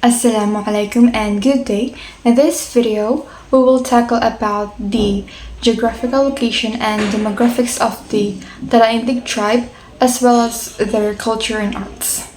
Assalamu alaikum and good day. In this video, we will tackle about the geographical location and demographics of the Talaandig tribe as well as their culture and arts.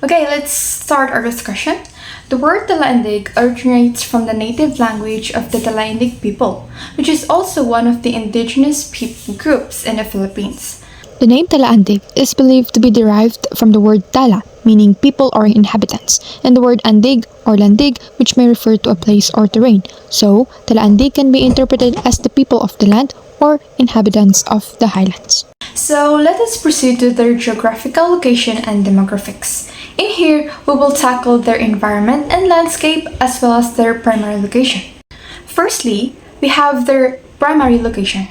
Okay, let's start our discussion. The word Talaandig originates from the native language of the Talaandig people, which is also one of the indigenous people groups in the Philippines. The name Talaandig is believed to be derived from the word Tala, meaning people or inhabitants, and the word Andig or Landig, which may refer to a place or terrain. So, Talaandig can be interpreted as the people of the land or inhabitants of the highlands. So let us proceed to their geographical location and demographics. In here, we will tackle their environment and landscape as well as their primary location. Firstly, we have their primary location.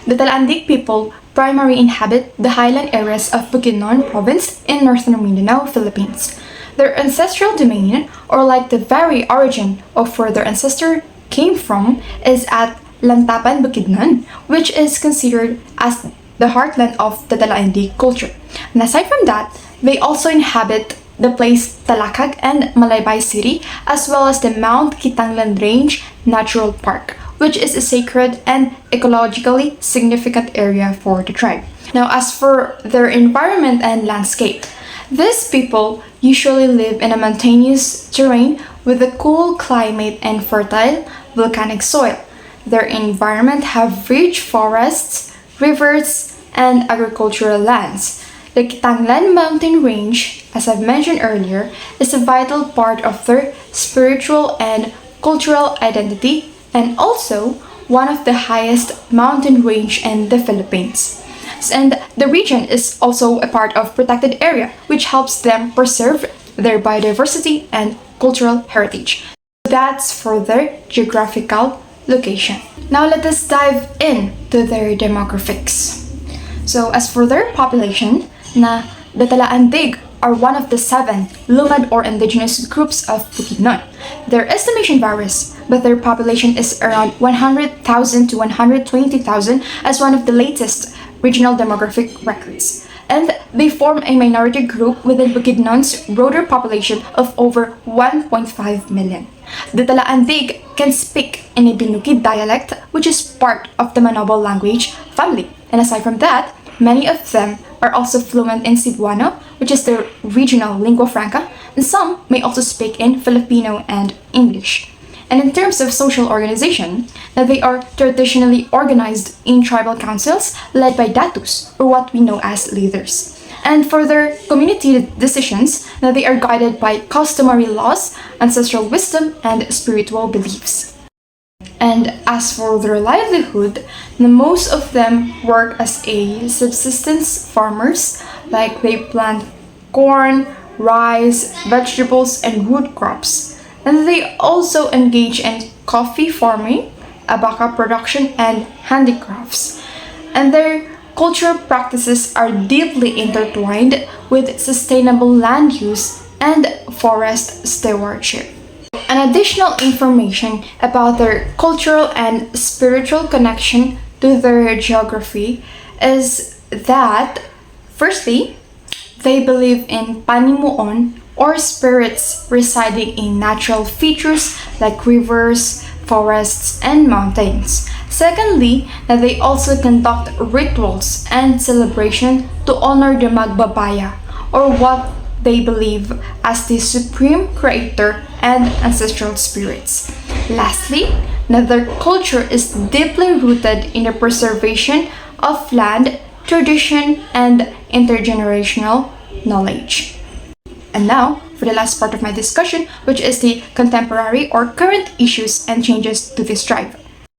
The Talaandig people primarily inhabit the highland areas of Bukidnon province in northern Mindanao, Philippines. Their ancestral domain, or like the very origin of where their ancestor came from, is at Lantapan, Bukidnon, which is considered as the heartland of the Talaandig culture. And aside from that, they also inhabit the place Talakag and Malaybay City, as well as the Mount Kitanglan Range Natural Park, which is a sacred and ecologically significant area for the tribe. Now, as for their environment and landscape, these people usually live in a mountainous terrain with a cool climate and fertile volcanic soil. Their environment have rich forests, rivers, and agricultural lands. The Kitanglan mountain range, as I've mentioned earlier, is a vital part of their spiritual and cultural identity, and also one of the highest mountain range in the Philippines. And the region is also a part of protected area, which helps them preserve their biodiversity and cultural heritage. That's for their geographical location. Now let us dive into their demographics. So as for their population, the Talaandig are one of the 7 Lumad or indigenous groups of Bukidnon. Their estimation varies, but their population is around 100,000 to 120,000 as one of the latest regional demographic records. And they form a minority group within Bukidnon's broader population of over 1.5 million. The Talaandig can speak in a Binukid dialect, which is part of the Manobal language family. And aside from that, many of them are also fluent in Cebuano, which is the regional lingua franca, and some may also speak in Filipino and English. And in terms of social organization, they are traditionally organized in tribal councils led by datus, or what we know as leaders. And for their community decisions, they are guided by customary laws, ancestral wisdom, and spiritual beliefs. And as for their livelihood, most of them work as a subsistence farmers, like they plant corn, rice, vegetables, and root crops. And they also engage in coffee farming, abaca production, and handicrafts. And their cultural practices are deeply intertwined with sustainable land use and forest stewardship. An additional information about their cultural and spiritual connection to their geography is that, firstly, they believe in panimuon or spirits residing in natural features like rivers, forests, and mountains. Secondly, that they also conduct rituals and celebration to honor the Magbabaya, or what they believe as the supreme creator and ancestral spirits. Lastly, their culture is deeply rooted in the preservation of land, tradition, and intergenerational knowledge. And now, for the last part of my discussion, which is the contemporary or current issues and changes to this tribe.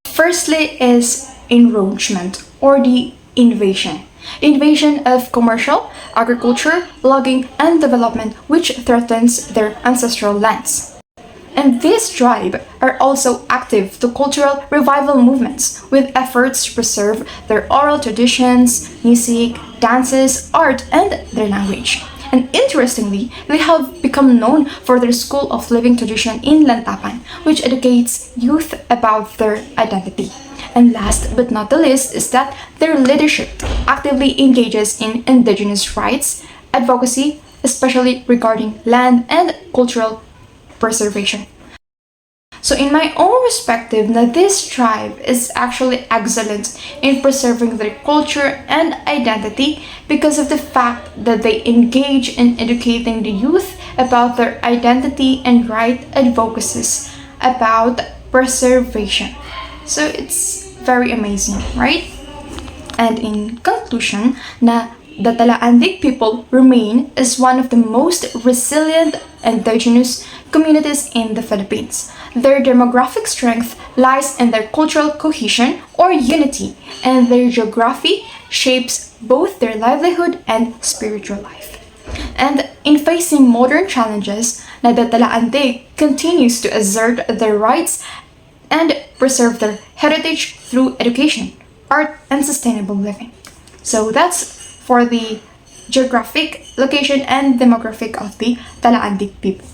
Firstly is enroachment or the invasion. The invasion of commercial, agriculture, logging, and development which threatens their ancestral lands. And this tribe are also active to cultural revival movements with efforts to preserve their oral traditions, music, dances, art, and their language. And interestingly, they have become known for their school of living tradition in Lantapan, which educates youth about their identity. And last but not the least is that their leadership actively engages in indigenous rights, advocacy, especially regarding land and cultural preservation. So in my own perspective, na this tribe is actually excellent in preserving their culture and identity because of the fact that they engage in educating the youth about their identity and right advocacies about preservation. So it's very amazing, right? And in conclusion, na the Talaandig people remain as one of the most resilient indigenous communities in the Philippines. Their demographic strength lies in their cultural cohesion or unity, and their geography shapes both their livelihood and spiritual life. And in facing modern challenges, na the Talaandig continues to assert their rights and preserve their heritage through education, art, and sustainable living. So that's for the geographic location and demographic of the Talaandig people.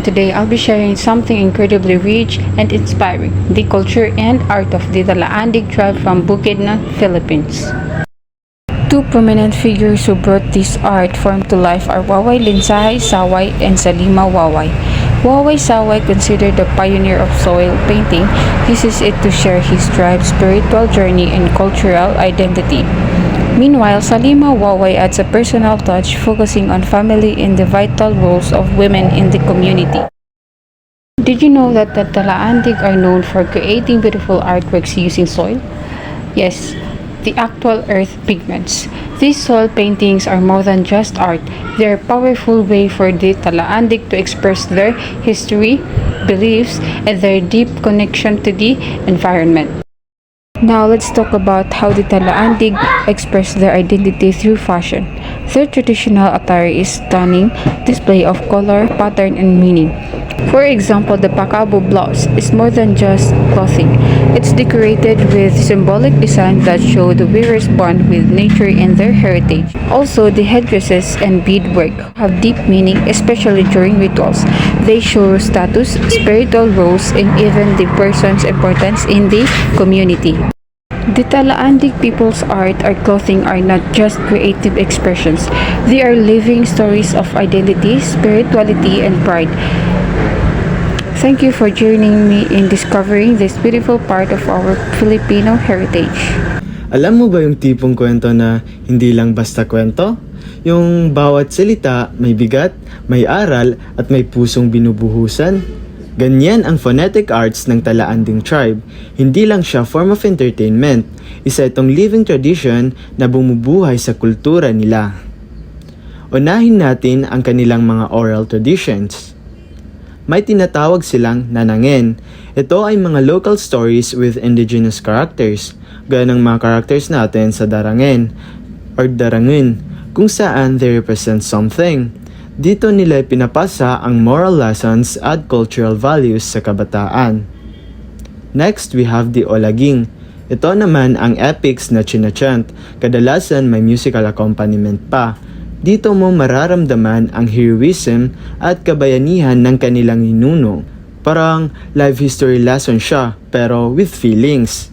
Today, I'll be sharing something incredibly rich and inspiring, the culture and art of the Talaandig tribe from Bukidnon, Philippines. Two prominent figures who brought this art form to life are Waway Linsay Saway and Salima Waway. Waway Saway, considered the pioneer of soil painting, uses it to share his tribe's spiritual journey and cultural identity. Meanwhile, Salima Waway adds a personal touch, focusing on family and the vital roles of women in the community. Did you know that the Talaandig are known for creating beautiful artworks using soil? Yes, the actual earth pigments. These soil paintings are more than just art. They are a powerful way for the Talaandig to express their history, beliefs, and their deep connection to the environment. Now let's talk about how the Talaandig express their identity through fashion. Their traditional attire is stunning display of color, pattern, and meaning. For example, the Pakabo blouse is more than just clothing. It's decorated with symbolic design that show the wearer's bond with nature and their heritage. Also, the headdresses and beadwork have deep meaning, especially during rituals. They show status, spiritual roles, and even the person's importance in the community. The Talaandig people's art or clothing are not just creative expressions. They are living stories of identity, spirituality, and pride. Thank you for joining me in discovering this beautiful part of our Filipino heritage. Alam mo ba yung tipong kwento na hindi lang basta kwento? Yung bawat salita may bigat, may aral, at may pusong binubuhusan? Ganyan ang phonetic arts ng Talaanding tribe. Hindi lang siya form of entertainment. Isa itong living tradition na bumubuhay sa kultura nila. Unahin natin ang kanilang mga oral traditions. May tinatawag silang nanangin. Ito ay mga local stories with indigenous characters, gaya ng mga characters natin sa darangin or darangin, kung saan they represent something. Dito nila pinapasa ang moral lessons at cultural values sa kabataan. Next, we have the olaging. Ito naman ang epics na chinachant, kadalasan may musical accompaniment pa. Dito mo mararamdaman ang heroism at kabayanihan ng kanilang ninuno. Parang life history lesson siya, pero with feelings.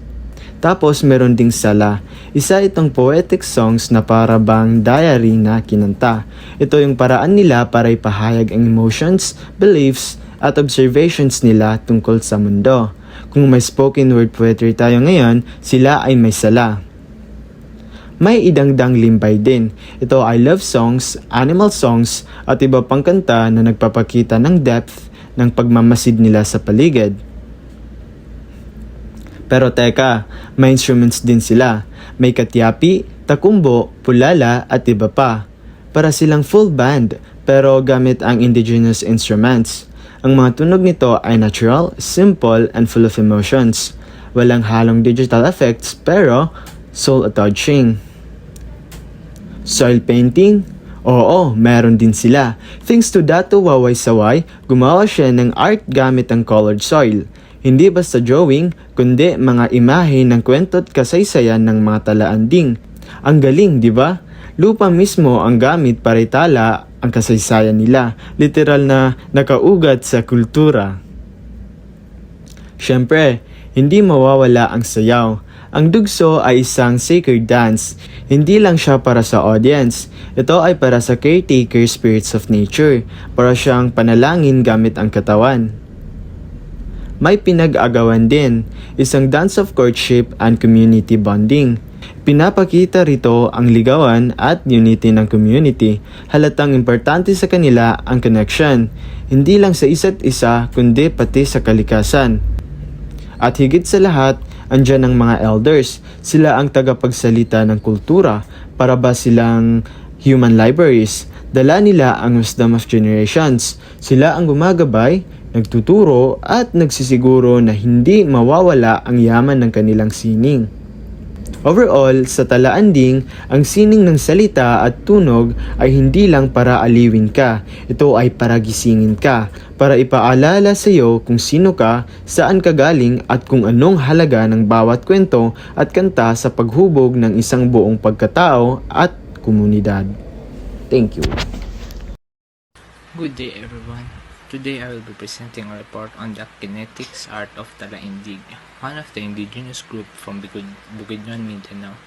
Tapos meron ding sala. Isa itong poetic songs na para bang diary na kinanta. Ito yung paraan nila para ipahayag ang emotions, beliefs, at observations nila tungkol sa mundo. Kung may spoken word poetry tayo ngayon, sila ay may sala. May idangdang limbay din. Ito ay love songs, animal songs, at iba pang kanta na nagpapakita ng depth ng pagmamasid nila sa paligid. Pero teka, may instruments din sila. May katyapi, takumbo, pulala, at iba pa. Para silang full band, pero gamit ang indigenous instruments. Ang mga tunog nito ay natural, simple, and full of emotions. Walang halong digital effects, pero soul-touching. Soil painting? Oo, meron din sila. Thanks to Dato Waway Saway, gumawa siya ng art gamit ang colored soil. Hindi basta drawing, kundi mga imahe ng kwento at kasaysayan ng mga Talaanding. Ang galing, di ba? Lupa mismo ang gamit para itala ang kasaysayan nila. Literal na nakaugat sa kultura. Siyempre, hindi mawawala ang sayaw. Ang dugso ay isang sacred dance. Hindi lang siya para sa audience. Ito ay para sa caretaker spirits of nature. Para siyang panalangin gamit ang katawan. May pinag-agawan din, isang dance of courtship and community bonding. Pinapakita rito ang ligawan at unity ng community. Halatang importante sa kanila ang connection, hindi lang sa isa't isa kundi pati sa kalikasan. At higit sa lahat, andyan ang mga elders. Sila ang tagapagsalita ng kultura. Para ba silang human libraries? Dala nila ang wisdom of generations. Sila ang gumagabay, nagtuturo at nagsisiguro na hindi mawawala ang yaman ng kanilang sining. Overall, sa Talaandig, ang sining ng salita at tunog ay hindi lang para aliwin ka. Ito ay para gisingin ka, para ipaalala sa iyo kung sino ka, saan ka galing at kung anong halaga ng bawat kwento at kanta sa paghubog ng isang buong pagkatao at komunidad. Thank you. Good day everyone. Today I will be presenting a report on the kinetics art of Talaandig, one of the indigenous group from Bukidnon, Mindanao.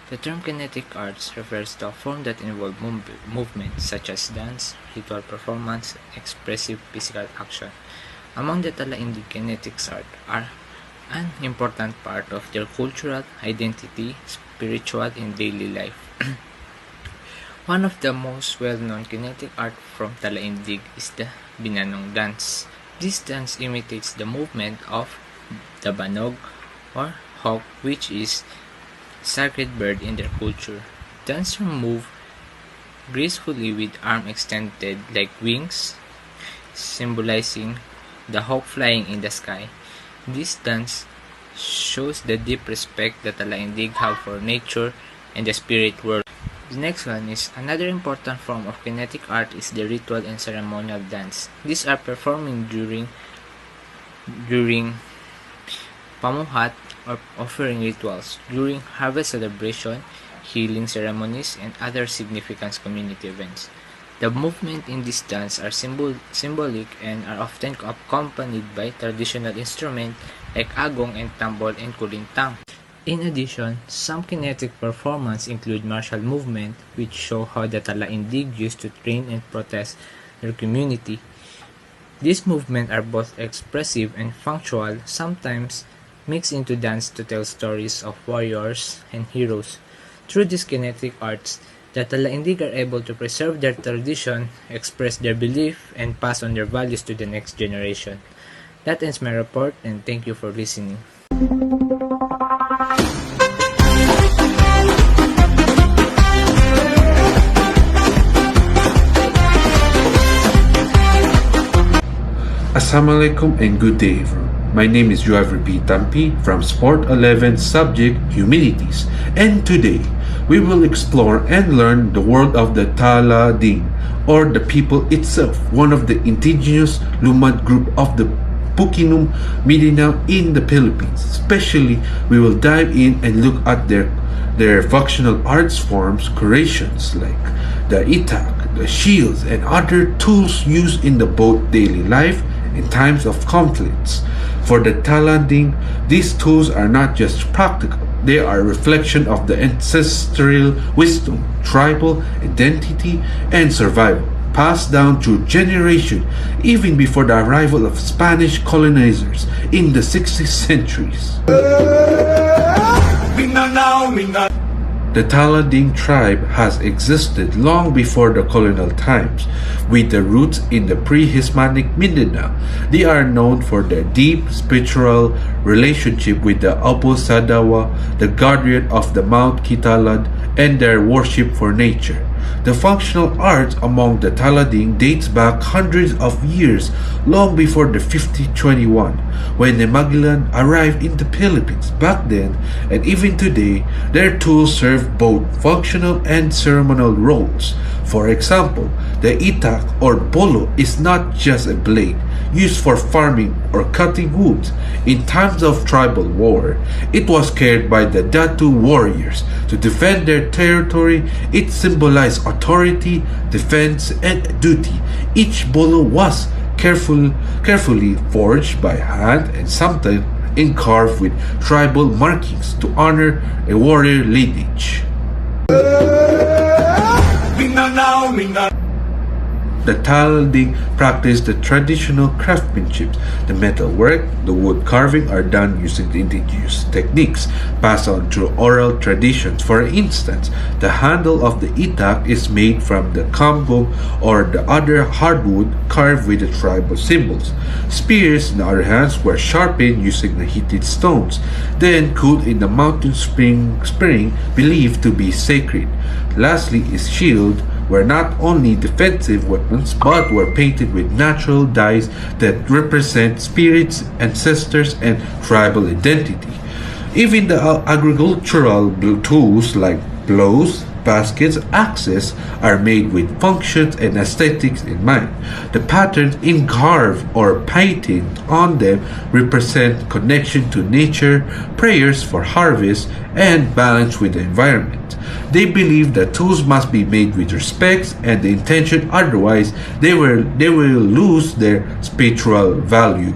The term kinetic arts refers to a form that involves movements such as dance, ritual performance, expressive physical action. Among the Talaandig kinetics art are an important part of their cultural identity, spiritual and daily life. One of the most well-known kinetic art from Talaandig is the Binanong dance. This dance imitates the movement of the banog or hawk, which is sacred bird in their culture. Dancers move gracefully with arms extended like wings, symbolizing the hawk flying in the sky. This dance shows the deep respect that Talaandig have for nature and the spirit world. The next one is another important form of kinetic art is the ritual and ceremonial dance. These are performing during pamuhat or offering rituals, during harvest celebration, healing ceremonies, and other significant community events. The movement in this dance are symbolic and are often accompanied by traditional instruments like agong and tambol and kulintang. In addition, some kinetic performances include martial movement, which show how the Talaandig used to train and protect their community. These movements are both expressive and functional, sometimes mixed into dance to tell stories of warriors and heroes. Through these kinetic arts, the Talaandig are able to preserve their tradition, express their belief, and pass on their values to the next generation. That ends my report, and thank you for listening. Assalamualaikum and good day everyone. My name is Joav P. Tampi from Sport 11 subject Humanities, and today we will explore and learn the world of the Talaandig, or the people itself, one of the indigenous Lumad group of the Bukidnon, Mindanao in the Philippines. Especially, we will dive in and look at their functional arts forms, creations like the itak, the shields, and other tools used in the both daily life in times of conflicts. For the Talaandig, these tools are not just practical, they are a reflection of the ancestral wisdom, tribal identity, and survival, passed down through generations even before the arrival of Spanish colonizers in the 60th centuries. The Talaandig tribe has existed long before the colonial times, with the roots in the pre-Hispanic Mindanao. They are known for their deep spiritual relationship with the Apo Sadawa, the guardian of the Mount Kitalad, and their worship for nature. The functional arts among the Talaandig dates back hundreds of years, long before the 1521, when the Magellan arrived in the Philippines. Back then, and even today, their tools serve both functional and ceremonial roles. For example, the itak or bolo is not just a blade used for farming or cutting wood. In times of tribal war, it was carried by the Datu warriors to defend their territory. It symbolized authority, defense, and duty. Each bolo was carefully forged by hand and sometimes carved with tribal markings to honor a warrior lineage. The Talaandig practice the traditional craftsmanship. The metalwork, the wood carving are done using the indigenous techniques passed on through oral traditions. For instance, the handle of the itak is made from the kamgong or the other hardwood carved with the tribal symbols. Spears, on the other hand, were sharpened using the heated stones, then cooled in the mountain spring believed to be sacred. Lastly is shield, were not only defensive weapons but were painted with natural dyes that represent spirits, ancestors, and tribal identity. Even the agricultural tools like plows, baskets, axes are made with functions and aesthetics in mind. The patterns encarved or painted on them represent connection to nature, prayers for harvest, and balance with the environment. They believe that tools must be made with respect and the intention, otherwise they will lose their spiritual value.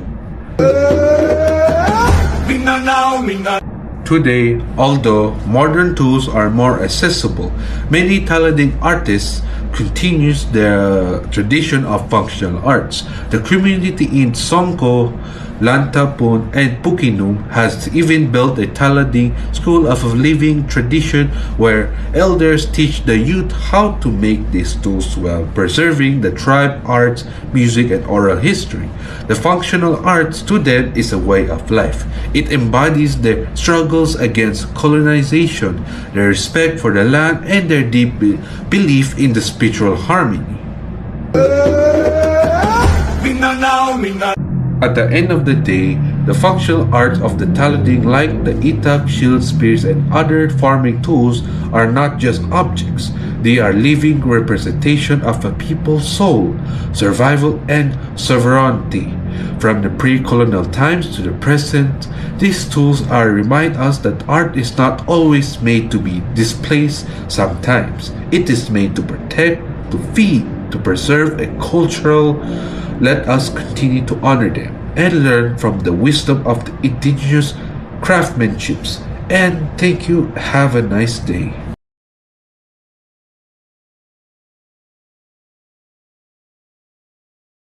Today, although modern tools are more accessible, many Talaandig artists continues the tradition of functional arts. The community in Songko, Lantapon, and Pukinum has even built a Talaandig school of a living tradition where elders teach the youth how to make these tools while preserving the tribe arts, music, and oral history. The functional arts to them is a way of life. It embodies their struggles against colonization, their respect for the land, and their deep belief in the spiritual harmony. At the end of the day, the functional arts of the Talaandig, like the itak, shield, spears, and other farming tools, are not just objects. They are living representation of a people's soul, survival, and sovereignty. From the pre-colonial times to the present, these tools are remind us that art is not always made to be displayed. Sometimes it is made to protect, to feed, to preserve a cultural. Let us continue to honor them and learn from the wisdom of the indigenous craftsmanships. And thank you. Have a nice day.